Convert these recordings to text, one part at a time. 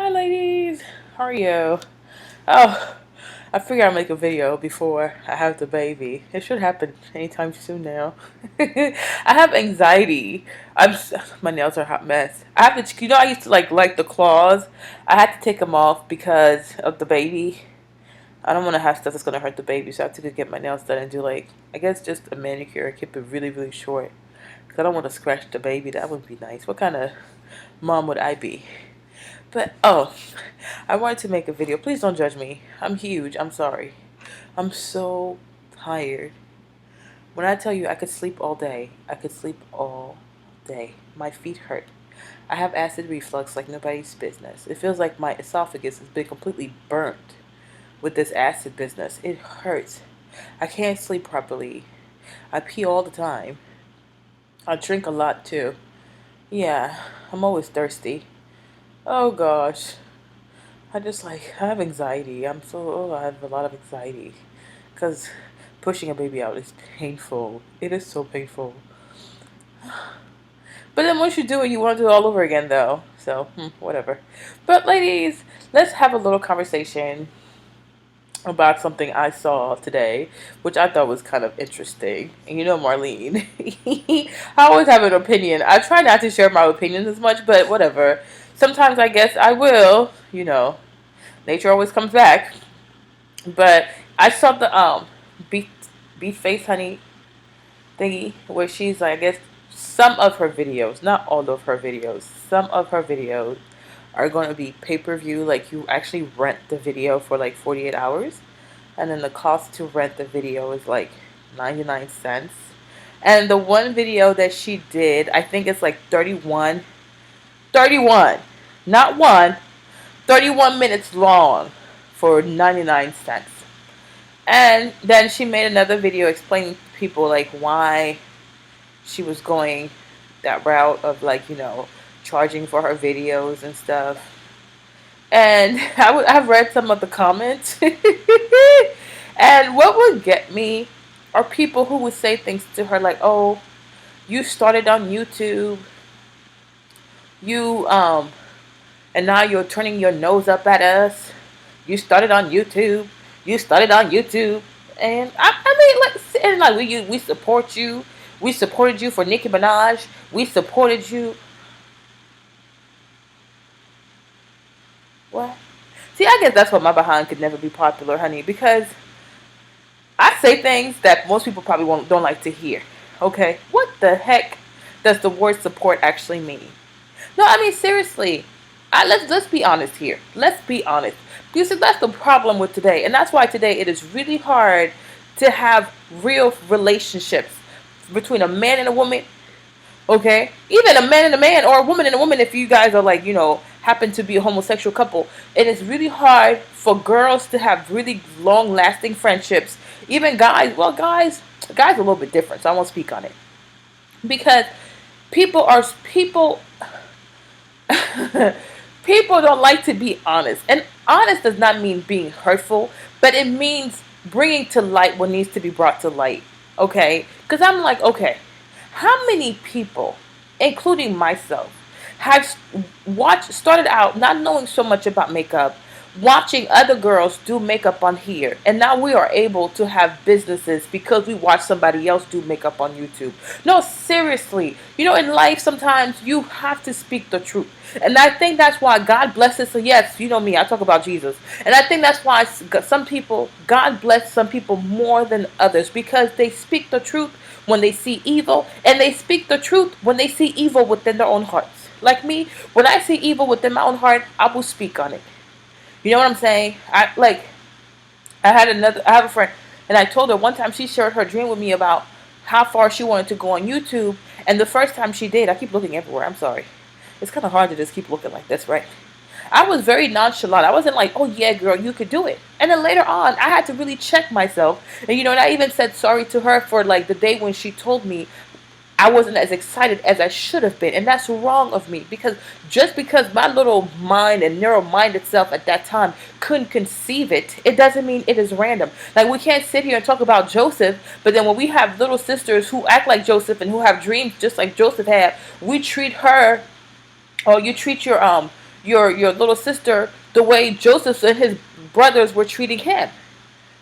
Hi ladies, how are you? Oh, I figured I'd make a video before I have the baby. It should happen anytime soon now. I have anxiety. My nails are a hot mess. I have to, I used to like the claws. I had to take them off because of the baby. I don't want to have stuff that's gonna hurt the baby, so I have to go get my nails done and do I guess just a manicure, keep it really really short. Cause I don't want to scratch the baby. That would be nice. What kind of mom would I be? But oh, I wanted to make a video. Please don't judge me. I'm huge. I'm sorry. I'm so tired. When I tell you I could sleep all day, I could sleep all day. My feet hurt. I have acid reflux like nobody's business. It feels like my esophagus has been completely burnt with this acid business. It hurts. I can't sleep properly. I pee all the time. I drink a lot too. Yeah, I'm always thirsty. Oh gosh. I have anxiety. I have a lot of anxiety. Because pushing a baby out is painful. It is so painful. But then once you do it, you want to do it all over again, though. So, whatever. But ladies, let's have a little conversation about something I saw today, which I thought was kind of interesting. And you know Marlene. I always have an opinion. I try not to share my opinions as much, but whatever. Sometimes I guess I will, nature always comes back. But I saw the beef face honey thingy where she's like, I guess some of her videos, not all of her videos, some of her videos are going to be pay-per-view. Like you actually rent the video for like 48 hours, and then the cost to rent the video is like 99 cents. And the one video that she did, I think it's like 31, not one, 31 minutes long for 99 cents. And then she made another video explaining to people like why she was going that route of charging for her videos and stuff. And I've read some of the comments. And what would get me are people who would say things to her like, "Oh, you started on YouTube. You and now you're turning your nose up at us. You started on YouTube. You started on YouTube." And I mean, we support you. We supported you for Nicki Minaj. We supported you. What? See, I guess that's why my behind could never be popular, honey, because I say things that most people probably don't like to hear. Okay? What the heck does the word support actually mean? No, I mean seriously. Let's be honest here. Let's be honest. Because that's the problem with today, and that's why today it is really hard to have real relationships between a man and a woman. Okay, even a man and a man, or a woman and a woman. If you guys are happen to be a homosexual couple, it is really hard for girls to have really long-lasting friendships. Even guys. Well, guys are a little bit different, so I won't speak on it because people people don't like to be honest. And honest does not mean being hurtful, but it means bringing to light what needs to be brought to light. Okay? Because I'm like, okay, how many people, including myself, have started out not knowing so much about makeup, watching other girls do makeup on here, and now we are able to have businesses because we watch somebody else do makeup on YouTube. No, seriously, in life sometimes you have to speak the truth, and I think that's why God blesses. So yes, you know me, I talk about Jesus, and I think that's why some people, God bless some people more than others, because they speak the truth when they see evil, and they speak the truth when they see evil within their own hearts. Like me, when I see evil within my own heart, I will speak on it. You know what I'm saying? I have a friend, and I told her one time she shared her dream with me about how far she wanted to go on YouTube. And the first time she did, I keep looking everywhere. I'm sorry. It's kind of hard to just keep looking like this, right? I was very nonchalant. I wasn't like, "Oh yeah, girl, you could do it." And then later on, I had to really check myself. And I even said sorry to her for the day when she told me I wasn't as excited as I should have been. And that's wrong of me, because just because my little mind and narrow mind itself at that time couldn't conceive it, it doesn't mean it is random. Like, we can't sit here and talk about Joseph, but then when we have little sisters who act like Joseph and who have dreams just like Joseph had, we treat her, or you treat your little sister the way Joseph and his brothers were treating him.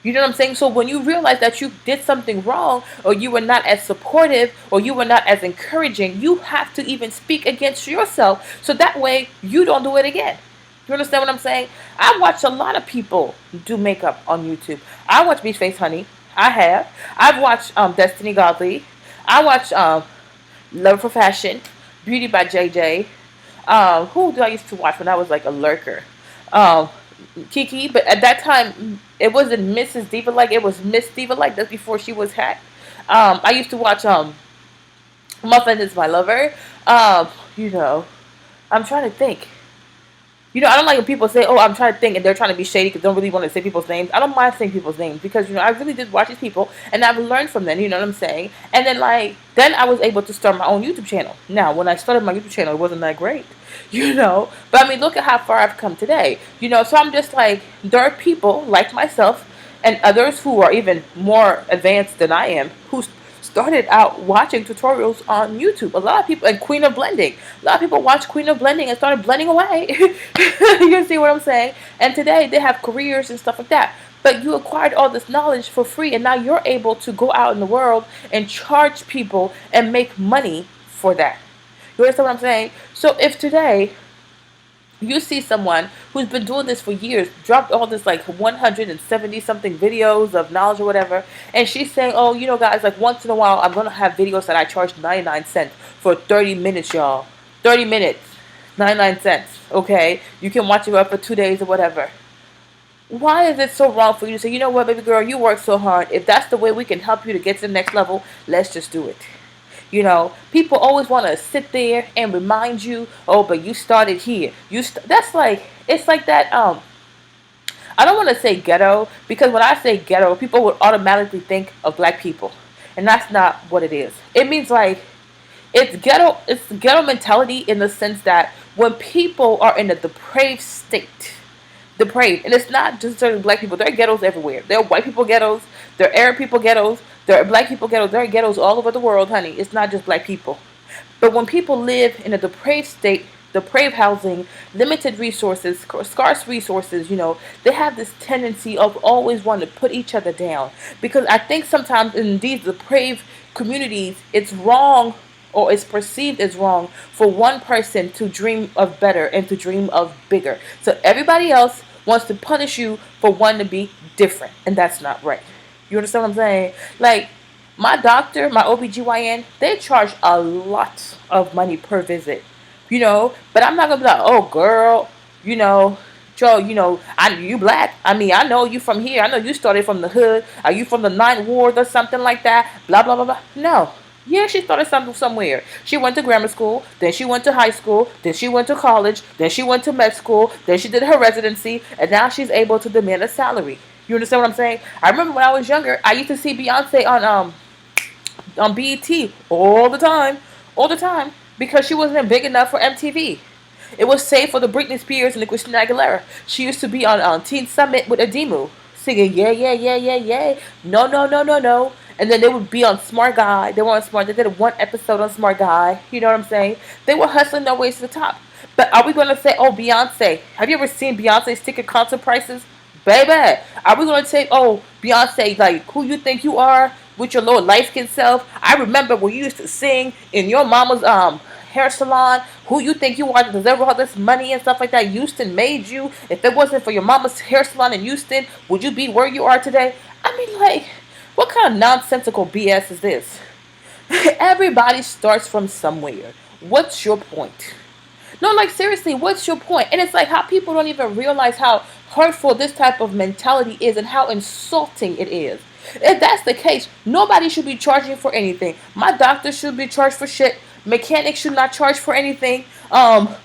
You know what I'm saying? So when you realize that you did something wrong, or you were not as supportive, or you were not as encouraging, you have to even speak against yourself so that way you don't do it again. You understand what I'm saying? I watch a lot of people do makeup on YouTube. I watch Beach Face Honey. I have. I've watched Destiny Godly. I watch Love for Fashion, Beauty by JJ. Who do I used to watch when I was like a lurker? Um, Kiki, but at that time it wasn't Mrs. Diva like, it was Miss Diva like. That's before she was hacked. I used to watch Muffin is My Lover. Um, you know, I'm trying to think. I don't like when people say, "Oh, I'm trying to think," and they're trying to be shady because they don't really want to say people's names. I don't mind saying people's names because I really did watch these people and I've learned from them. You know what I'm saying? And then then I was able to start my own YouTube channel. Now, when I started my YouTube channel, it wasn't that great, But I mean, look at how far I've come today. So I'm just like, there are people like myself and others who are even more advanced than I am who started out watching tutorials on YouTube. A lot of people, and Queen of Blending. A lot of people watch Queen of Blending and started blending away. You see what I'm saying? And today they have careers and stuff like that. But you acquired all this knowledge for free, and now you're able to go out in the world and charge people and make money for that. You understand what I'm saying? So if today you see someone who's been doing this for years, dropped all this like 170 something videos of knowledge or whatever, and she's saying, "Oh, guys, like once in a while I'm gonna have videos that I charge 99 cents for 30 minutes, y'all. 30 minutes, 99 cents. Okay, you can watch it up for 2 days or whatever." Why is it so wrong for you to say, "You know what, baby girl, you work so hard. If that's the way we can help you to get to the next level, let's just do it." People always want to sit there and remind you, "Oh, but you started here." That's like, it's like that. I don't want to say ghetto because when I say ghetto, people would automatically think of black people, and that's not what it is. It means like it's ghetto. It's ghetto mentality in the sense that when people are in a depraved state, depraved. And it's not just certain black people. There are ghettos everywhere. There are white people ghettos. There are Arab people ghettos. There are black people ghettos. There are ghettos all over the world, honey. It's not just black people. But when people live in a depraved state, depraved housing, limited resources, scarce resources, they have this tendency of always wanting to put each other down. Because I think sometimes in these depraved communities, it's wrong, or it's perceived as wrong, for one person to dream of better and to dream of bigger. So everybody else wants to punish you for wanting to be different. And that's not right. You understand what I'm saying? Like, my doctor, my OBGYN, they charge a lot of money per visit. But I'm not going to be like, "Oh, girl, Joe, you black. I mean, I know you from here. I know you started from the hood. Are you from the Ninth Ward or something like that? Blah, blah, blah, blah." No. Yeah, she started something somewhere. She went to grammar school, then she went to high school, then she went to college, then she went to med school, then she did her residency, and now she's able to demand a salary. You understand what I'm saying? I remember when I was younger, I used to see Beyonce on BET all the time, because she wasn't big enough for MTV. It was safe for the Britney Spears and the Christina Aguilera. She used to be on Teen Summit with Adimu, singing "Yeah, yeah, yeah, yeah, yeah, no, no, no, no, no." And then they would be on Smart Guy. They were on Smart. They did one episode on Smart Guy. You know what I'm saying? They were hustling their ways to the top. But are we going to say, "Oh, Beyonce"? Have you ever seen Beyonce's ticket concert prices? Baby, are we going to say, "Oh, Beyonce, like, who you think you are with your little light-skinned self? I remember when you used to sing in your mama's hair salon. Who you think you are to deserve all this money and stuff like that? Houston made you. If it wasn't for your mama's hair salon in Houston, would you be where you are today?" I mean, like, what kind of nonsensical BS is this? Everybody starts from somewhere. What's your point? No, like, seriously, what's your point? And it's like how people don't even realize how hurtful this type of mentality is and how insulting it is. If that's the case, nobody should be charging for anything. My doctor should be charged for shit. Mechanics should not charge for anything.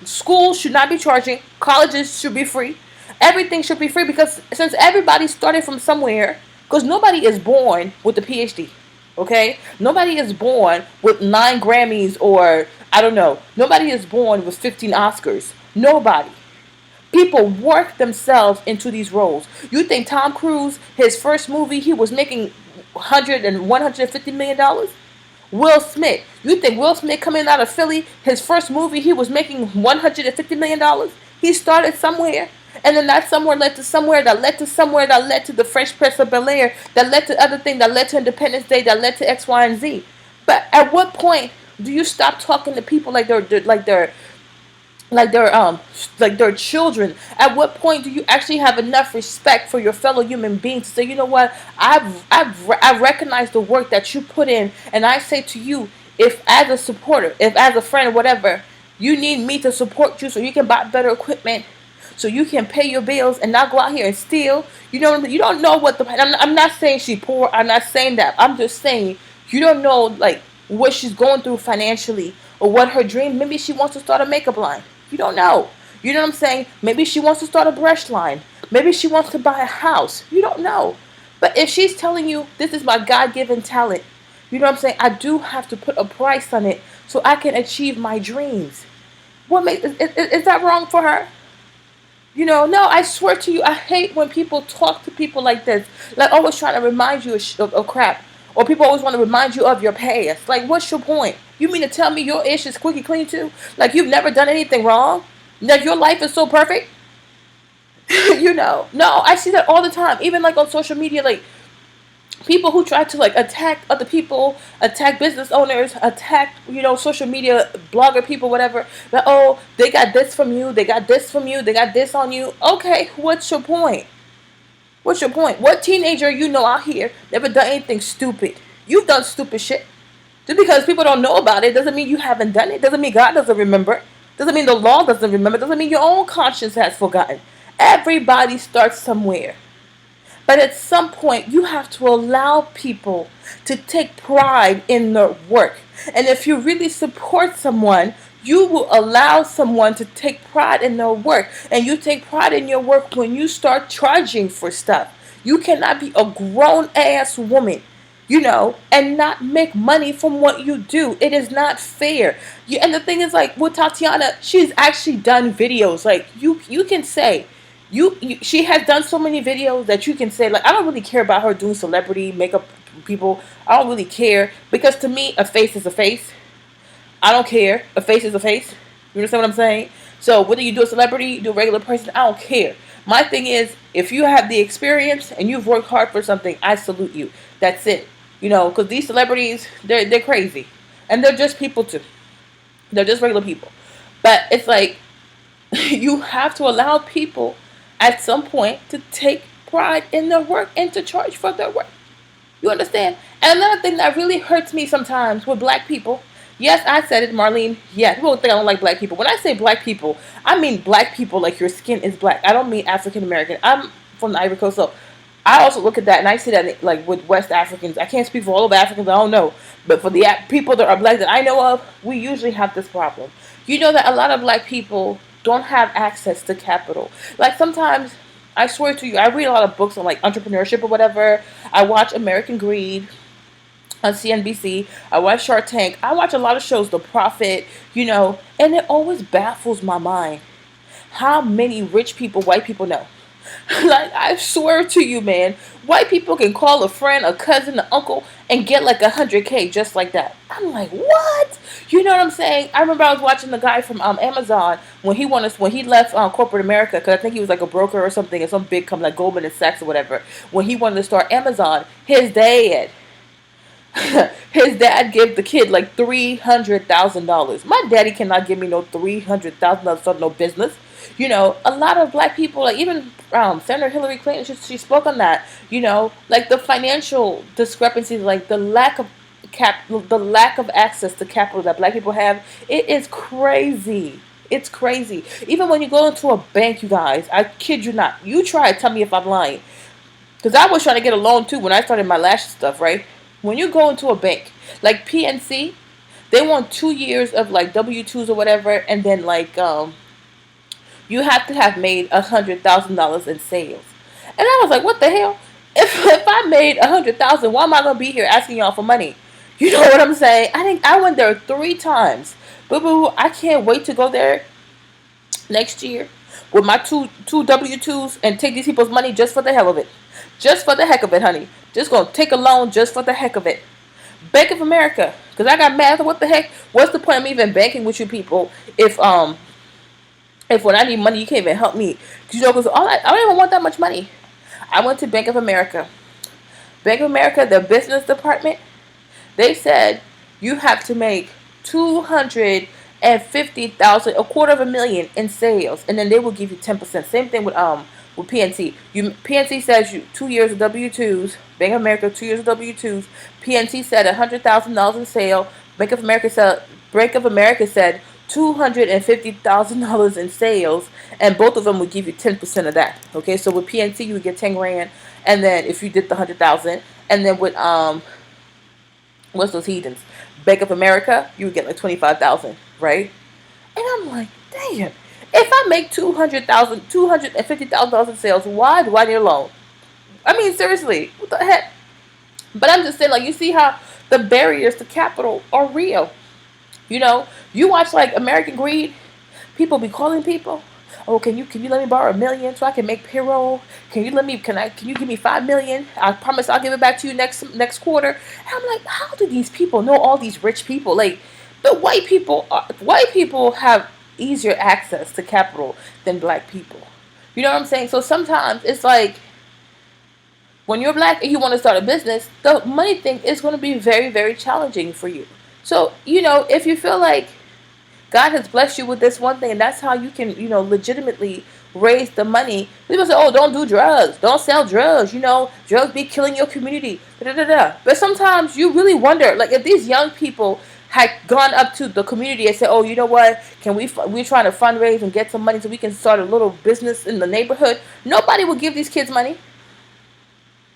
Schools should not be charging. Colleges should be free. Everything should be free because since everybody started from somewhere, because nobody is born with a PhD. Okay? Nobody is born with 9 Grammys or, I don't know. Nobody is born with 15 Oscars. Nobody. People work themselves into these roles. You think Tom Cruise, his first movie, he was making $150 million? Will Smith. You think Will Smith coming out of Philly, his first movie, he was making $150 million? He started somewhere. And then that somewhere led to somewhere, that led to somewhere, that led to the Fresh Prince of Bel-Air, that led to other thing, that led to Independence Day, that led to X, Y, and Z. But at what point do you stop talking to people like they're children? At what point do you actually have enough respect for your fellow human beings to say, you know what, I recognize the work that you put in, and I say to you, if as a supporter, if as a friend or whatever, you need me to support you so you can buy better equipment, so you can pay your bills and not go out here and steal. You don't know what the. I'm not saying she poor. I'm not saying that. I'm just saying you don't know like what she's going through financially or what her dream. Maybe she wants to start a makeup line. You don't know. You know what I'm saying? Maybe she wants to start a brush line. Maybe she wants to buy a house. You don't know. But if she's telling you this is my God-given talent, you know what I'm saying? I do have to put a price on it so I can achieve my dreams. What makes is that wrong for her? No, I swear to you, I hate when people talk to people like this. Like always trying to remind you of crap. Or people always want to remind you of your past. Like, what's your point? You mean to tell me your ish is squeaky clean too? Like you've never done anything wrong? Like your life is so perfect? No, I see that all the time. Even like on social media, like people who try to like attack other people, attack business owners, attack social media blogger people, whatever. That they got this from you, they got this from you, they got this on you. Okay, what's your point? What's your point? What teenager out here never done anything stupid? You've done stupid shit. Just because people don't know about it doesn't mean you haven't done it. Doesn't mean God doesn't remember. Doesn't mean the law doesn't remember. Doesn't mean your own conscience has forgotten. Everybody starts somewhere. But at some point, you have to allow people to take pride in their work. And if you really support someone, you will allow someone to take pride in their work. And you take pride in your work when you start charging for stuff. You cannot be a grown ass woman, and not make money from what you do. It is not fair. And the thing is, like with Tatiana, she's actually done videos. Like you can say, she has done so many videos that you can say, like, I don't really care about her doing celebrity makeup people. I don't really care because to me a face is a face. I don't care. A face is a face. You understand what I'm saying? So whether you do a celebrity, you do a regular person, I don't care. My thing is, if you have the experience and you've worked hard for something, I salute you. That's it. Because these celebrities, they're crazy, and they're just people too. They're just regular people. But it's like you have to allow people at some point to take pride in their work and to charge for their work. You understand? And another thing that really hurts me sometimes with black people. Yes, I said it, Marlene. Yeah, people think I don't like black people. When I say black people, I mean black people like your skin is black. I don't mean African American. I'm from the Ivory Coast, so I also look at that and I see that like with West Africans. I can't speak for all of Africans. I don't know, but for the people that are black that I know of, we usually have this problem. You know that a lot of black people don't have access to capital. Like sometimes, I swear to you, I read a lot of books on like entrepreneurship or whatever. I watch American Greed on CNBC. I watch Shark Tank. I watch a lot of shows, The Profit, and it always baffles my mind how many rich people white people know. Like, I swear to you, man, white people can call a friend, a cousin, an uncle, and get like 100K just like that. I'm like, what? You know what I'm saying? I remember I was watching the guy from Amazon when he left corporate America, because I think he was like a broker or something at some big company like Goldman and Sachs or whatever. When he wanted to start Amazon, his dad gave the kid like $300,000. My daddy cannot give me no $300,000 for no business. A lot of black people, like even Senator Hillary Clinton, she spoke on that. Like the financial discrepancies, like the lack of access to capital that black people have. It is crazy. It's crazy. Even when you go into a bank, you guys, I kid you not. You try it. Tell me if I'm lying. Because I was trying to get a loan too when I started my lash stuff, right? When you go into a bank, like PNC, they want 2 years of like W-2s or whatever, and then like you have to have made $100,000 in sales. And I was like, what the hell? If I made $100,000, why am I gonna be here asking y'all for money? You know what I'm saying? I went there 3 times. Boo boo, I can't wait to go there next year with my two W-2s and take these people's money just for the hell of it. Just for the heck of it, honey. Just gonna take a loan just for the heck of it. Bank of America. Because I got mad. What the heck? What's the point of me even banking with you people if If when I need money, you can't even help me. Because I don't even want that much money. I went to Bank of America. Bank of America, the business department, they said you have to make 250,000, a quarter of a million in sales, and then they will give you 10%. Same thing with PNC. PNC says you 2 years of W-2s. Bank of America 2 years of W-2s. PNC said $100,000 in sale. Bank of America said $250,000 in sales, and both of them would give you 10% of that. Okay, so with PNC you would get 10 grand, and then if you did the 100,000, and then with what's those heathens? Bank of America, you would get like 25,000, right? And I'm like, damn. If I make 200,000, $250,000 in sales, why do I need a loan? I mean, seriously, what the heck? But I'm just saying, like, you see how the barriers to capital are real. You watch like American Greed. People be calling people. Oh, can you let me borrow $1 million so I can make payroll? Can you give me $5 million? I promise I'll give it back to you next quarter. And I'm like, how do these people know all these rich people? Like, the white people have easier access to capital than black people. You know what I'm saying? So sometimes it's like when you're black and you want to start a business, the money thing is going to be very, very challenging for you. So, if you feel like God has blessed you with this one thing, and that's how you can, legitimately raise the money. People say, oh, don't do drugs. Don't sell drugs. Drugs be killing your community. Da, da, da, da. But sometimes you really wonder, like, if these young people had gone up to the community and said, oh, you know what, we're trying to fundraise and get some money so we can start a little business in the neighborhood, nobody would give these kids money.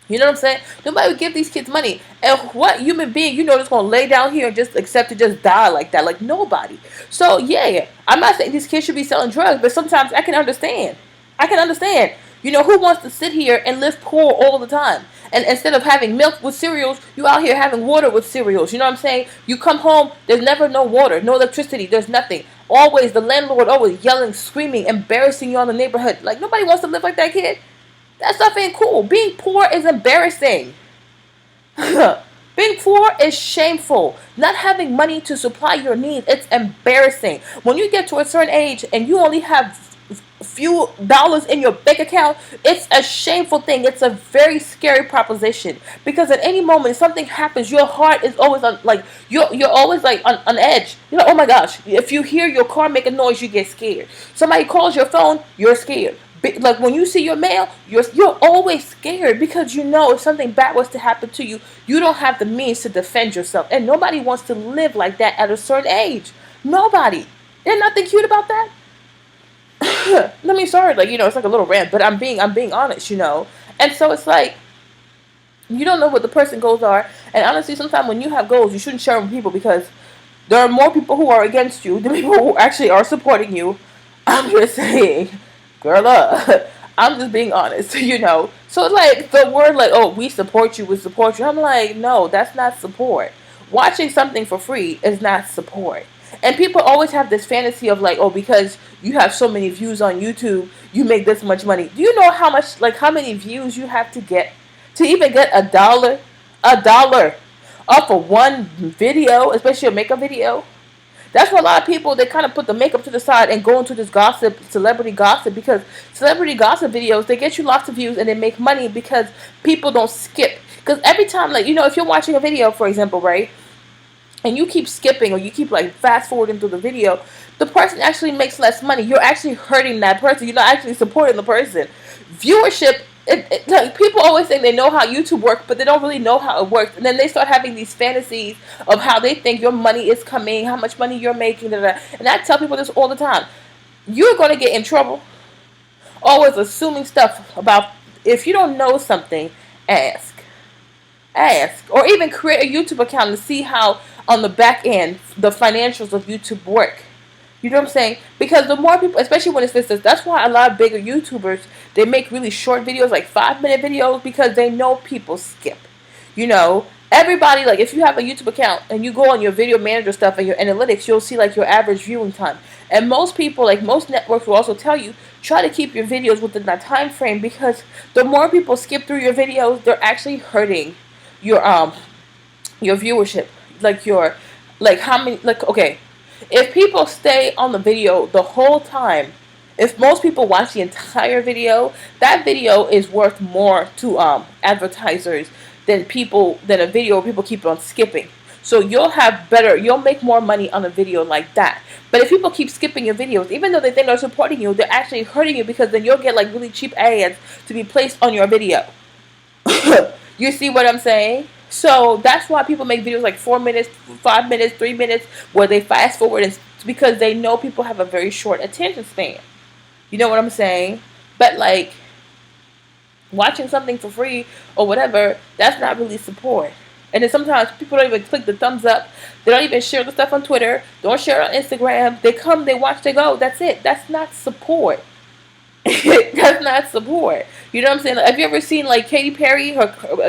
You know what I'm saying? Nobody would give these kids money. And what human being, just going to lay down here and just accept to just die like that? Like, nobody. So, yeah, I'm not saying these kids should be selling drugs, but sometimes I can understand. Who wants to sit here and live poor all the time? And instead of having milk with cereals, you out here having water with cereals. You know what I'm saying? You come home, there's never no water, no electricity, there's nothing. Always, the landlord always yelling, screaming, embarrassing you on the neighborhood. Like, nobody wants to live like that, kid. That stuff ain't cool. Being poor is embarrassing. Being poor is shameful. Not having money to supply your needs, it's embarrassing. When you get to a certain age and you only have few dollars in your bank account, it's a shameful thing. It's a very scary proposition, because at any moment something happens, your heart is always on, like, you're always like on edge. Oh my gosh, if you hear your car make a noise, you get scared. Somebody calls your phone, you're scared. Like, when you see your mail, you're always scared, because if something bad was to happen to you, you don't have the means to defend yourself. And nobody wants to live like that at a certain age. Nobody. There's nothing cute about that. Sorry, it's like a little rant, but I'm being honest, And so it's like, you don't know what the person's goals are. And honestly, sometimes when you have goals, you shouldn't share them with people, because there are more people who are against you than people who actually are supporting you. I'm just saying. Girl up. I'm just being honest, So like the word like, oh, we support you. I'm like, no, that's not support. Watching something for free is not support. And people always have this fantasy of like, oh, because you have so many views on YouTube, you make this much money. Do you know how many views you have to get to even get $1? $1 off of one video, especially a makeup video? That's why a lot of people, they kind of put the makeup to the side and go into this celebrity gossip, because celebrity gossip videos, they get you lots of views and they make money because people don't skip. Because every time, like, if you're watching a video, for example, right, and you keep skipping or you keep like fast forwarding through the video, the person actually makes less money. You're actually hurting that person. You're not actually supporting the person. Viewership, like, people always think they know how YouTube works, but they don't really know how it works. And then they start having these fantasies of how they think your money is coming, how much money you're making, da, da, da. And I tell people this all the time. You're going to get in trouble always assuming stuff about, if you don't know something, ask. Or even create a YouTube account and see how on the back end the financials of YouTube work. You know what I'm saying? Because the more people, especially when it's business, that's why a lot of bigger YouTubers, they make really short videos, like 5-minute videos, because they know people skip. Everybody, like, if you have a YouTube account and you go on your video manager stuff and your analytics, you'll see like your average viewing time. And most people, like most networks, will also tell you, try to keep your videos within that time frame, because the more people skip through your videos, they're actually hurting your viewership. How many, like, okay, if people stay on the video the whole time If most people watch the entire video, that video is worth more to advertisers than a video where people keep on skipping. So you'll make more money on a video like that. But if people keep skipping your videos, even though they think they're supporting you, they're actually hurting you, because then you'll get like really cheap ads to be placed on your video. You see what I'm saying? So that's why people make videos like 4 minutes, 5 minutes, 3 minutes, where they fast forward. It's because they know people have a very short attention span. You know what I'm saying? But like watching something for free or whatever, that's not really support. And then sometimes people don't even click the thumbs up. They don't even share the stuff on Twitter. Don't share it on Instagram. They come, they watch, they go. That's it. That's not support. That's not support. You know what I'm saying? Like, have you ever seen like a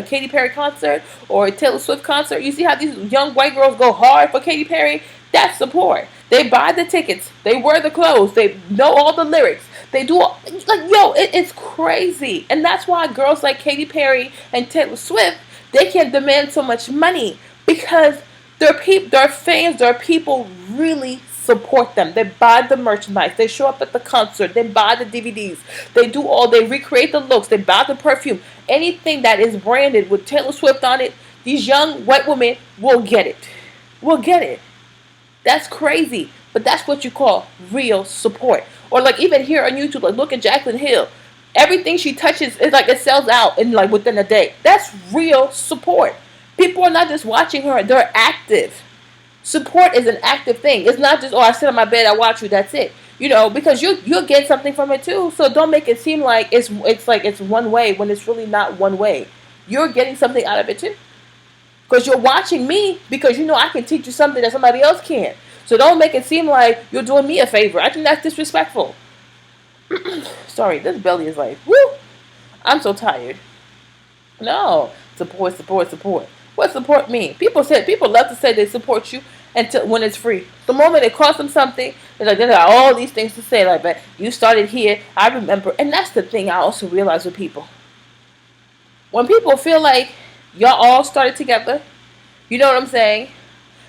Katy Perry concert or a Taylor Swift concert? You see how these young white girls go hard for Katy Perry? That's support. They buy the tickets. They wear the clothes. They know all the lyrics. They do it's crazy. And that's why girls like Katy Perry and Taylor Swift, they can demand so much money, because their fans, their people really support them. They buy the merchandise. They show up at the concert. They buy the DVDs. They recreate the looks. They buy the perfume. Anything that is branded with Taylor Swift on it, these young white women will get it. Will get it. That's crazy. But that's what you call real support. Or like even here on YouTube, like look at Jaclyn Hill. Everything she touches is like it sells out in like within a day. That's real support. People are not just watching her, they're active. Support is an active thing. It's not just, oh, I sit on my bed, I watch you, that's it. You know, because you'll get something from it too. So don't make it seem like it's one way when it's really not one way. You're getting something out of it too. Because you're watching me, because you know I can teach you something that somebody else can't. So don't make it seem like you're doing me a favor. I think that's disrespectful. Sorry, this belly is like, woo! I'm so tired. No. Support, support, support. What support mean? People love to say they support you until when it's free. The moment it costs them something, they got all these things to say, like, but you started here, I remember. And that's the thing I also realize with people. When people feel like y'all all started together, you know what I'm saying?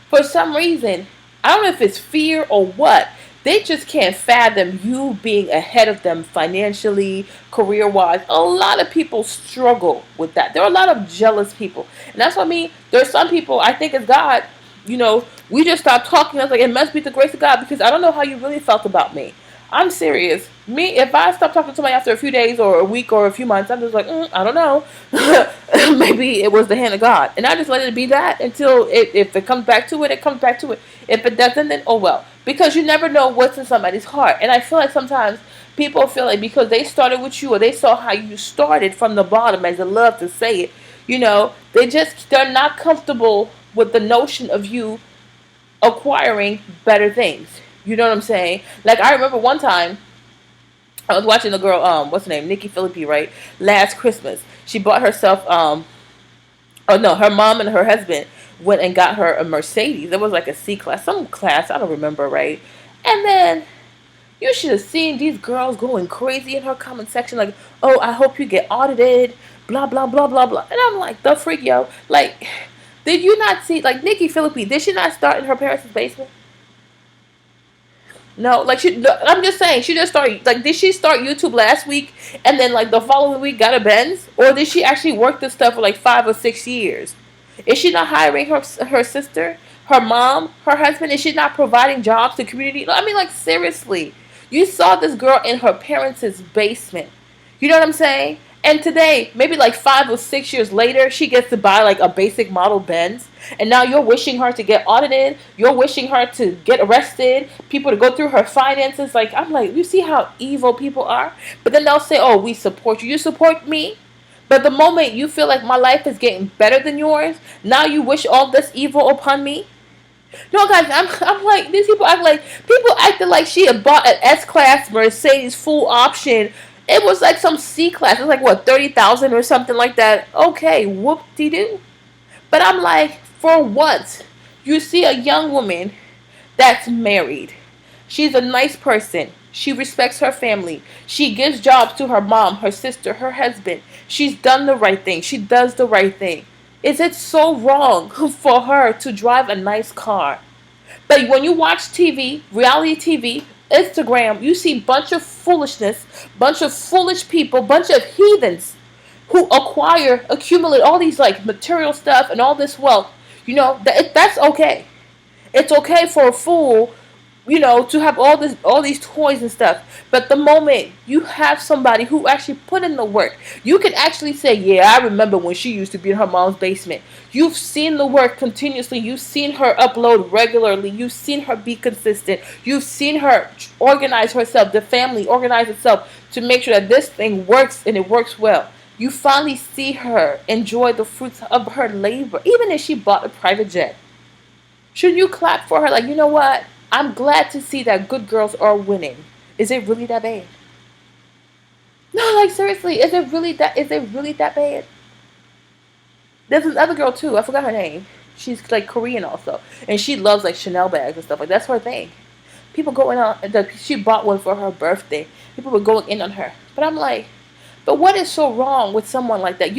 For some reason, I don't know if it's fear or what, they just can't fathom you being ahead of them financially, career-wise. A lot of people struggle with that. There are a lot of jealous people. And that's what I mean. There's some people, I think it's God, you know, we just stopped talking. I was like, it must be the grace of God, because I don't know how you really felt about me. I'm serious. If I stop talking to somebody after a few days or a week or a few months, I'm just like, I don't know. Maybe it was the hand of God. And I just let it be that until if it comes back to it, it comes back to it. If it doesn't, then oh well. Because you never know what's in somebody's heart. And I feel like sometimes people feel like because they started with you or they saw how you started from the bottom, as they love to say it, you know, they're not comfortable with the notion of you acquiring better things. You know what I'm saying? Like, I remember one time, I was watching the girl, what's her name? Nikki Philippi, right? Last Christmas. She bought herself, her mom and her husband went and got her a Mercedes. It was like a C class, some class, I don't remember, right? And then, you should have seen these girls going crazy in her comment section, like, oh, I hope you get audited, blah, blah, blah, blah, blah. And I'm like, the freak, yo. Like, did you not see, like, Nikki Philippi, did she not start in her parents' basement? No, like I'm just saying, she just started, like, did she start YouTube last week and then like the following week got a Benz? Or did she actually work this stuff for like 5 or 6 years? Is she not hiring her sister, her mom, her husband? Is she not providing jobs to the community? I mean, like, seriously. You saw this girl in her parents' basement. You know what I'm saying? And today, maybe like 5 or 6 years later, she gets to buy like a basic model Benz. And now you're wishing her to get audited. You're wishing her to get arrested. People to go through her finances. Like, I'm like, you see how evil people are? But then they'll say, oh, we support you. You support me? But the moment you feel like my life is getting better than yours, now you wish all this evil upon me? No, guys, I'm like, these people acted like she had bought an S-Class Mercedes full option. It was like some C-Class. It was like, what, 30,000 or something like that. Okay, whoop-de-doo. But I'm like, for once, you see a young woman that's married. She's a nice person. She respects her family. She gives jobs to her mom, her sister, her husband. She's done the right thing. She does the right thing. Is it so wrong for her to drive a nice car? But when you watch TV, reality TV, Instagram, you see bunch of foolishness, bunch of foolish people, bunch of heathens who accumulate all these like material stuff and all this wealth. That's okay. It's okay for a fool, to have all these toys and stuff. But the moment you have somebody who actually put in the work, you can actually say, yeah, I remember when she used to be in her mom's basement. You've seen the work continuously. You've seen her upload regularly. You've seen her be consistent. You've seen her organize herself, the family organize itself to make sure that this thing works and it works well. You finally see her enjoy the fruits of her labor, even if she bought a private jet. Should you clap for her? Like, you know what? I'm glad to see that good girls are winning. Is it really that bad? No, like seriously, is it really that bad? There's another girl too. I forgot her name. She's like Korean also, and she loves like Chanel bags and stuff like that's her thing. People going on. She bought one for her birthday. People were going in on her, but I'm like, but what is so wrong with someone like that?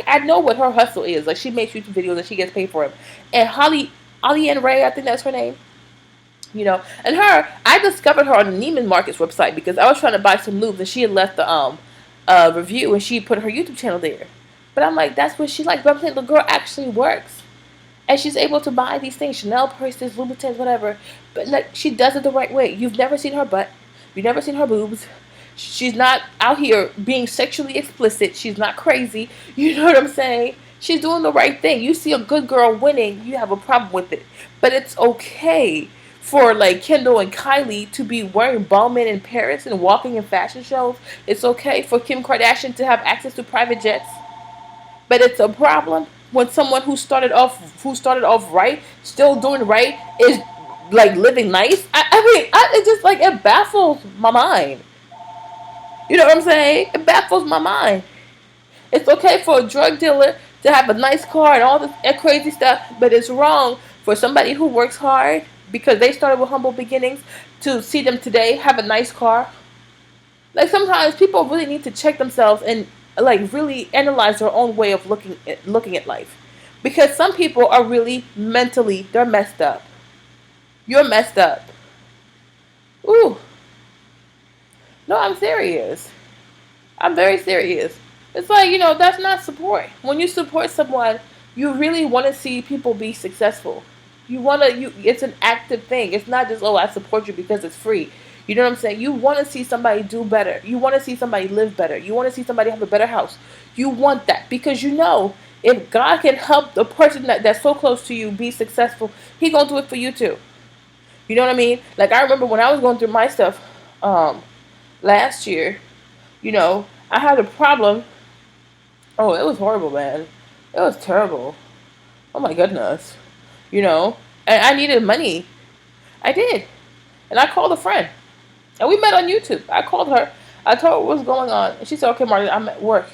I know what her hustle is. Like she makes YouTube videos and she gets paid for them. And Holly and Ray, I think that's her name. And I discovered her on the Neiman Marcus website because I was trying to buy some lubes and she had left the review and she put her YouTube channel there. But I'm like, that's what she likes. But I'm saying the girl actually works. And she's able to buy these things, Chanel purses, Louboutins, whatever. But like, she does it the right way. You've never seen her butt. You've never seen her boobs. She's not out here being sexually explicit. She's not crazy. You know what I'm saying? She's doing the right thing. You see a good girl winning, you have a problem with it. But it's okay for like Kendall and Kylie to be wearing Balmain in Paris and walking in fashion shows. It's okay for Kim Kardashian to have access to private jets. But it's a problem when someone who started off right, still doing right, is like living nice. It just like it baffles my mind. You know what I'm saying? It baffles my mind. It's okay for a drug dealer to have a nice car and all this crazy stuff, but it's wrong for somebody who works hard because they started with humble beginnings to see them today have a nice car. Like sometimes people really need to check themselves and like really analyze their own way of looking at life, because some people are really mentally they're messed up. You're messed up. Ooh. No, I'm serious. I'm very serious. It's like, that's not support. When you support someone, you really want to see people be successful. It's an active thing. It's not just, oh, I support you because it's free. You know what I'm saying? You want to see somebody do better. You want to see somebody live better. You want to see somebody have a better house. You want that because if God can help the person that's so close to you be successful, He gonna do it for you too. You know what I mean? Like I remember when I was going through my stuff last year, I had a problem. Oh, it was horrible, man. It was terrible. Oh my goodness. And I needed money. I did. And I called a friend. And we met on YouTube. I called her. I told her what was going on. And she said, okay, Marlene, I'm at work.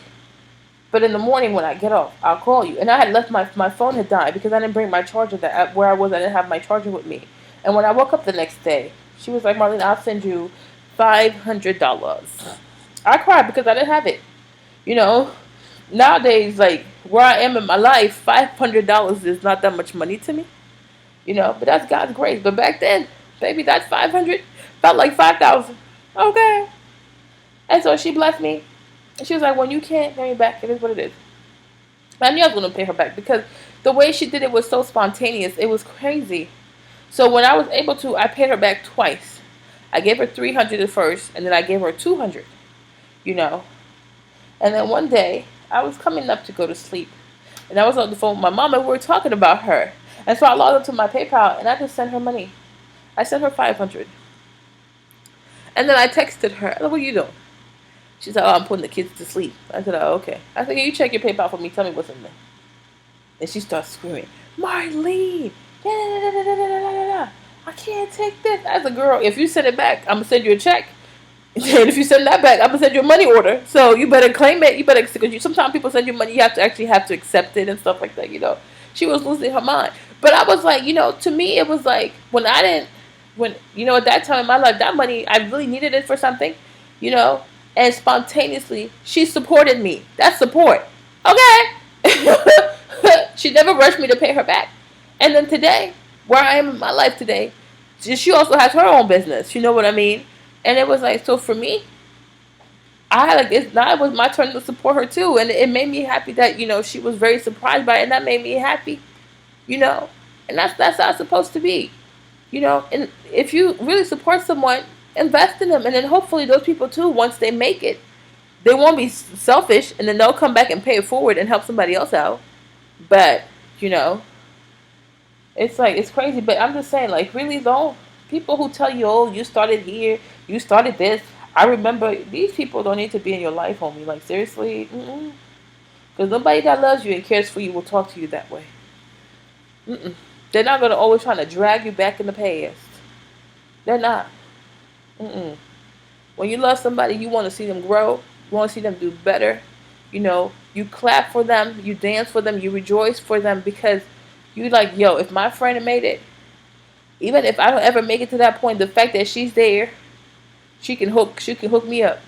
But in the morning when I get off, I'll call you. And I had left my phone had died because I didn't bring my charger where I was. I didn't have my charger with me. And when I woke up the next day, she was like, Marlene, I'll send you $500. I cried because I didn't have it. Nowadays, like where I am in my life, $500 is not that much money to me. But that's God's grace. But back then, baby, that 500 felt like 5,000. Okay. And so she blessed me. And she was like, when you can't pay me back, it is what it is. I knew I was going to pay her back because the way she did it was so spontaneous. It was crazy. So when I was able to, I paid her back twice. I gave her $300 at first, and then I gave her $200. And then one day, I was coming up to go to sleep. And I was on the phone with my mom, and we were talking about her. And so I logged into my PayPal, and I just sent her money. I sent her $500. And then I texted her, what are you doing? She said, oh, I'm putting the kids to sleep. I said, oh, okay. I said, can you check your PayPal for me? Tell me what's in there. And she starts screaming, Marlene, I can't take this. As a girl, if you send it back, I'm going to send you a check. And if you send that back, I'm going to send you a money order. So you better claim it. Because sometimes people send you money, you have to accept it and stuff like that, She was losing her mind. But I was like, to me, it was like, at that time in my life, that money, I really needed it for something, and spontaneously, she supported me. That's support. Okay. She never rushed me to pay her back. And then today, where I am in my life today, She also has her own business. You know what I mean? And it was like, so for me, I had like it's now it was my turn to support her too, and it made me happy that she was very surprised by it, and that made me happy. You know, and that's how it's supposed to be. And if you really support someone, invest in them, and then hopefully those people too, once they make it, they won't be selfish, and then they'll come back and pay it forward and help somebody else out. But you know, it's like it's crazy. But I'm just saying, like, really though, people who tell you, "Oh, you started here, you started this." I remember these people don't need to be in your life, homie. Like seriously, because nobody that loves you and cares for you will talk to you that way. Mm-mm. They're not gonna always trying to drag you back in the past. They're not. Mm-mm. When you love somebody, you want to see them grow. You want to see them do better. You clap for them, you dance for them, you rejoice for them because you like, yo, if my friend had made it, even if I don't ever make it to that point, the fact that she's there, she can hook me up.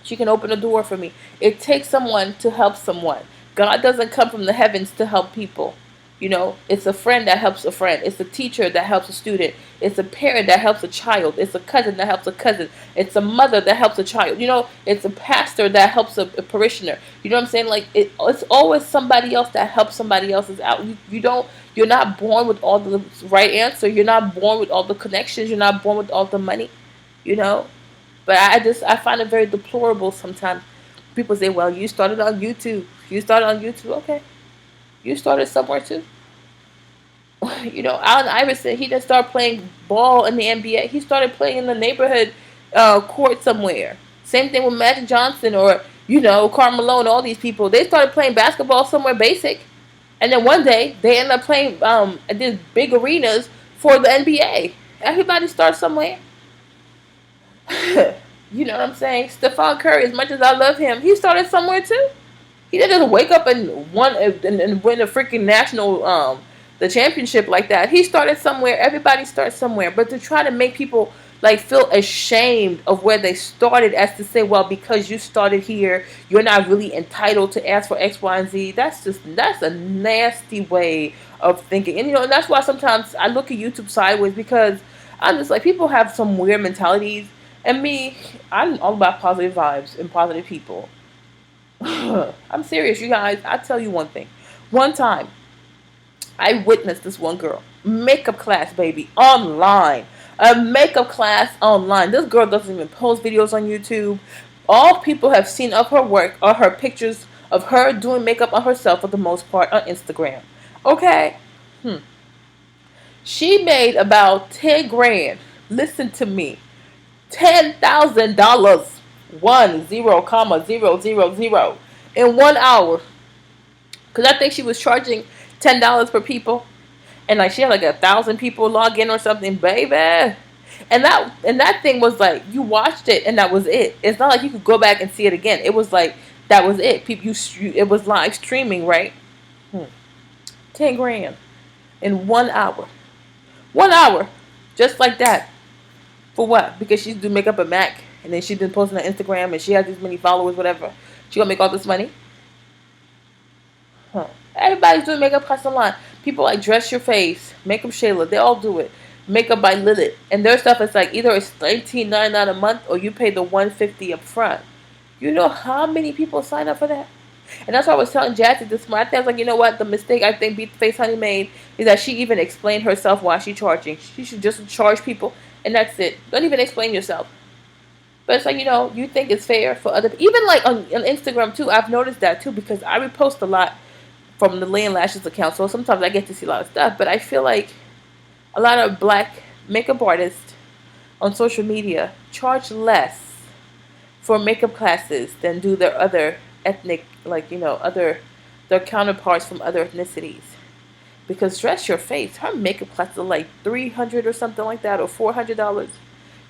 She can open a door for me. It takes someone to help someone. God doesn't come from the heavens to help people. It's a friend that helps a friend. It's a teacher that helps a student. It's a parent that helps a child. It's a cousin that helps a cousin. It's a mother that helps a child. It's a pastor that helps a parishioner. You know what I'm saying? Like it's always somebody else that helps somebody else's out. You're not born with all the right answer. You're not born with all the connections. You're not born with all the money. You know, but I find it very deplorable sometimes. People say, "Well, you started on YouTube. You started on YouTube, okay? You started somewhere too." Allen Iverson, he didn't start playing ball in the NBA. He started playing in the neighborhood court somewhere. Same thing with Magic Johnson or Carmelo and all these people. They started playing basketball somewhere basic, and then one day they end up playing at these big arenas for the NBA. Everybody starts somewhere. You know what I'm saying? Stephon Curry, as much as I love him, he started somewhere too. He didn't just wake up and win a freaking national the championship like that. He started somewhere. Everybody starts somewhere. But to try to make people like feel ashamed of where they started, as to say, well, because you started here, you're not really entitled to ask for X, Y, and Z. That's a nasty way of thinking. And that's why sometimes I look at YouTube sideways, because I'm just like, people have some weird mentalities. And me, I'm all about positive vibes and positive people. I'm serious, you guys. I'll tell you one thing. One time, I witnessed this one girl. Makeup class, baby. Online. A makeup class online. This girl doesn't even post videos on YouTube. All people have seen of her work are her pictures of her doing makeup on herself for the most part on Instagram. Okay? She made about 10 grand. Listen to me. $10,000. 10,000 in 1 hour. Because I think she was charging $10 per people, and like she had like 1,000 people log in or something, baby. And that thing was like, you watched it and that was it. It's not like you could go back and see it again. It was like that was it. People, it was live streaming, right? 10 grand in 1 hour. 1 hour, just like that. For what? Because she's doing makeup at Mac, and then she's been posting on Instagram, and she has these many followers, whatever. She gonna make all this money? Everybody's doing makeup class online. People like Dress Your Face, Makeup Shayla, they all do it. Makeup by Lilith, and their stuff is like either it's $19.99 a month or you pay the $150 up front. You know how many people sign up for that? And that's why I was telling Jazzy this morning. I think I was like, you know what? The mistake I think Beat the Face Honey made is that she even explained herself why she's charging. She should just charge people, and that's it. Don't even explain yourself. But it's like, you think it's fair for other people. Even like on Instagram too, I've noticed that too, because I repost a lot from the Leon Lashes account, so sometimes I get to see a lot of stuff. But I feel like a lot of black makeup artists on social media charge less for makeup classes than do their other ethnic, like, their counterparts from other ethnicities. Because Dress Your Face, her makeup classes are like $300 or something like that, or $400.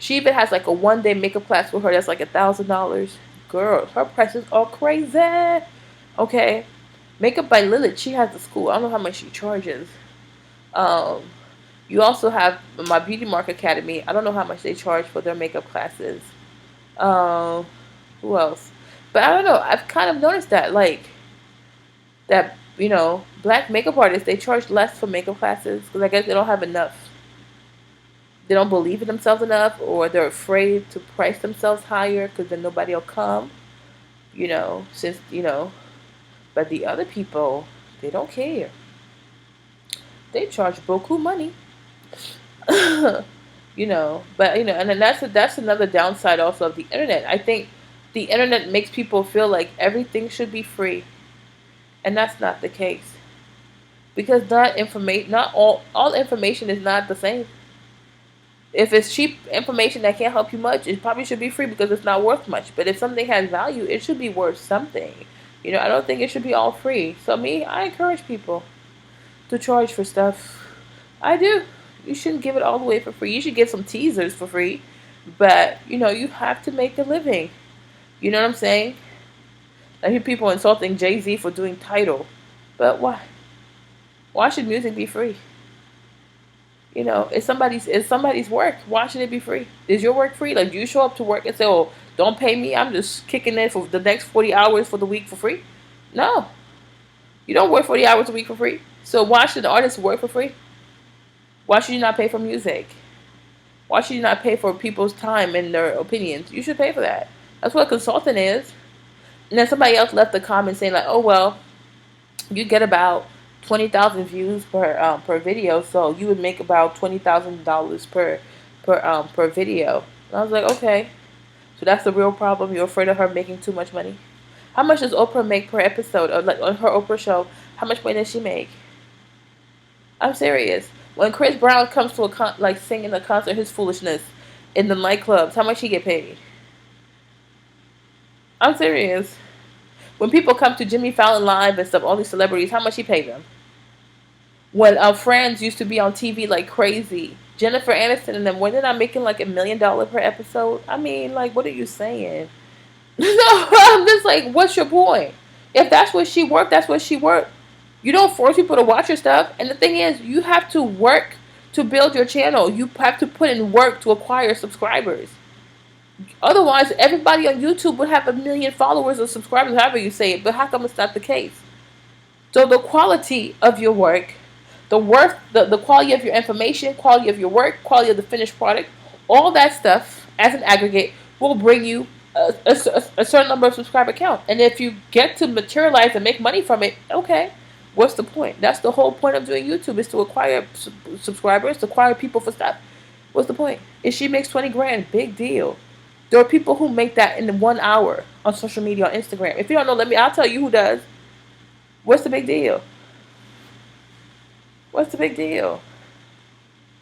She even has like a 1-day makeup class for her that's like $1,000. Girl, her prices are crazy. Okay. Makeup by Lilith, she has the school. I don't know how much she charges. You also have my Beauty Mark Academy. I don't know how much they charge for their makeup classes. Who else? But I don't know. I've kind of noticed that, like, that, black makeup artists, they charge less for makeup classes because I guess they don't have enough. They don't believe in themselves enough, or they're afraid to price themselves higher because then nobody will come. Since but the other people, they don't care. They charge beaucoup money. But and then that's another downside also of the internet. I think the internet makes people feel like everything should be free, and that's not the case, because not all information is not the same. If it's cheap information that can't help you much, it probably should be free because it's not worth much. But if something has value, it should be worth something. I don't think it should be all free. So me, I encourage people to charge for stuff. I do. You shouldn't give it all the way for free. You should get some teasers for free. But, you have to make a living. You know what I'm saying? I hear people insulting Jay-Z for doing Tidal. But why? Why should music be free? It's somebody's work. Why should it be free? Is your work free? Like, do you show up to work and say, "Oh, don't pay me. I'm just kicking in for the next 40 hours for the week for free"? No, you don't work 40 hours a week for free. So why should the artists work for free? Why should you not pay for music? Why should you not pay for people's time and their opinions? You should pay for that. That's what a consultant is. And then somebody else left a comment saying like, "Oh well, you get about 20,000 views per video, so you would make about $20,000 per video." And I was like, okay, so that's the real problem. You're afraid of her making too much money. How much does Oprah make per episode? Or like on her Oprah show, how much money does she make? I'm serious. When Chris Brown comes to like singing a concert, his foolishness in the nightclubs, how much he get paid? I'm serious. When people come to Jimmy Fallon Live and stuff, all these celebrities, how much he pay them? When our friends used to be on TV like crazy, Jennifer Aniston and them, when they're not making like $1 million per episode, I mean, like, what are you saying? No, I'm just like, what's your point? If that's what she worked, that's what she worked. You don't force people to watch your stuff. And the thing is, you have to work to build your channel. You have to put in work to acquire subscribers. Otherwise, everybody on YouTube would have 1 million followers or subscribers, however you say it. But how come it's not the case? So the quality of your work, the quality of your information, quality of your work, quality of the finished product, all that stuff as an aggregate will bring you a certain number of subscriber count. And if you get to materialize and make money from it, okay, what's the point? That's the whole point of doing YouTube, is to acquire subscribers, to acquire people for stuff. What's the point? If she makes 20 grand, big deal. There are people who make that in 1 hour on social media, on Instagram. If you don't know, I'll tell you who does. What's the big deal? What's the big deal?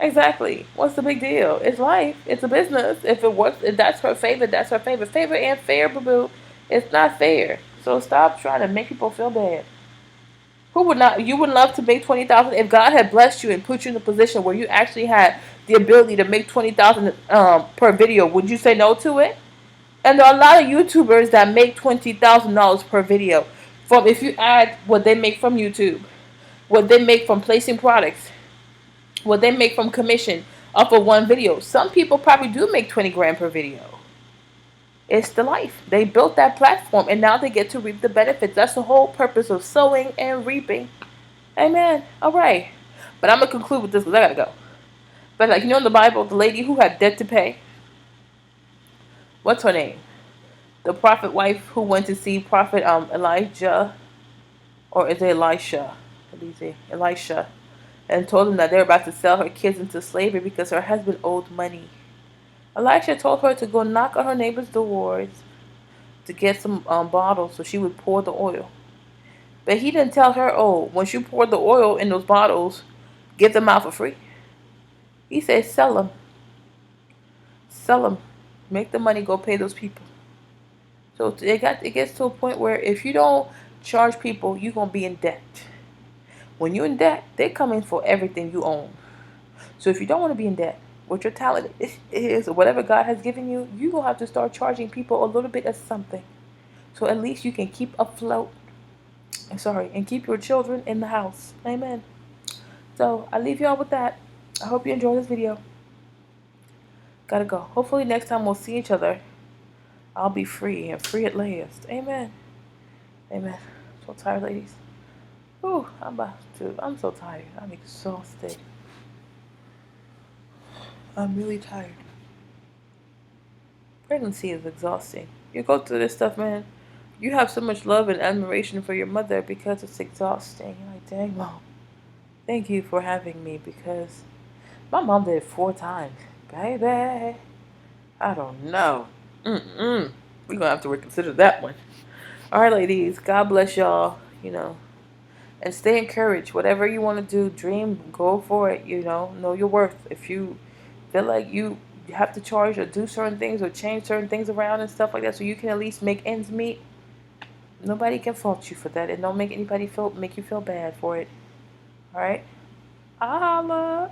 Exactly. What's the big deal? It's life. It's a business. If it works, if that's her favorite, that's her favorite. Favorite and fair, boo boo. It's not fair. So stop trying to make people feel bad. Who would not? You would love to make 20,000 if God had blessed you and put you in a position where you actually had the ability to make 20,000 per video. Would you say no to it? And there are a lot of YouTubers that make $20,000 per video. From, if you add what they make from YouTube, what they make from placing products, what they make from commission off of one video. Some people probably do make 20 grand per video. It's the life. They built that platform and now they get to reap the benefits. That's the whole purpose of sowing and reaping. Amen. All right. But I'm going to conclude with this because I got to go. But like, in the Bible, the lady who had debt to pay, what's her name? The prophet wife who went to see prophet Elijah, or is it Elisha? What do you say? Elisha. And told him that they were about to sell her kids into slavery because her husband owed money. Elisha told her to go knock on her neighbor's doors to get some bottles so she would pour the oil. But he didn't tell her, oh, once you pour the oil in those bottles, give them out for free. He said, sell them. Sell them. Make the money, go pay those people. So it gets to a point where if you don't charge people, you're going to be in debt. When you're in debt, they're coming for everything you own. So if you don't want to be in debt, what your talent is, or whatever God has given you, you're going to have to start charging people a little bit of something. So at least you can keep afloat. And keep your children in the house. Amen. So I leave y'all with that. I hope you enjoyed this video. Gotta go. Hopefully next time we'll see each other, I'll be free and free at last. Amen. Amen. So tired, ladies. Ooh, I'm so tired. I'm exhausted. I'm really tired. Pregnancy is exhausting. You go through this stuff, man. You have so much love and admiration for your mother because it's exhausting. You're like, dang, mom, thank you for having me because my mom did it 4 times. Baby, I don't know. We're going to have to reconsider that one. All right, ladies. God bless y'all. And stay encouraged. Whatever you want to do, dream, go for it. Know your worth. If you feel like you have to charge or do certain things or change certain things around and stuff like that so you can at least make ends meet, nobody can fault you for that. And don't make anybody make you feel bad for it. All right? Holla.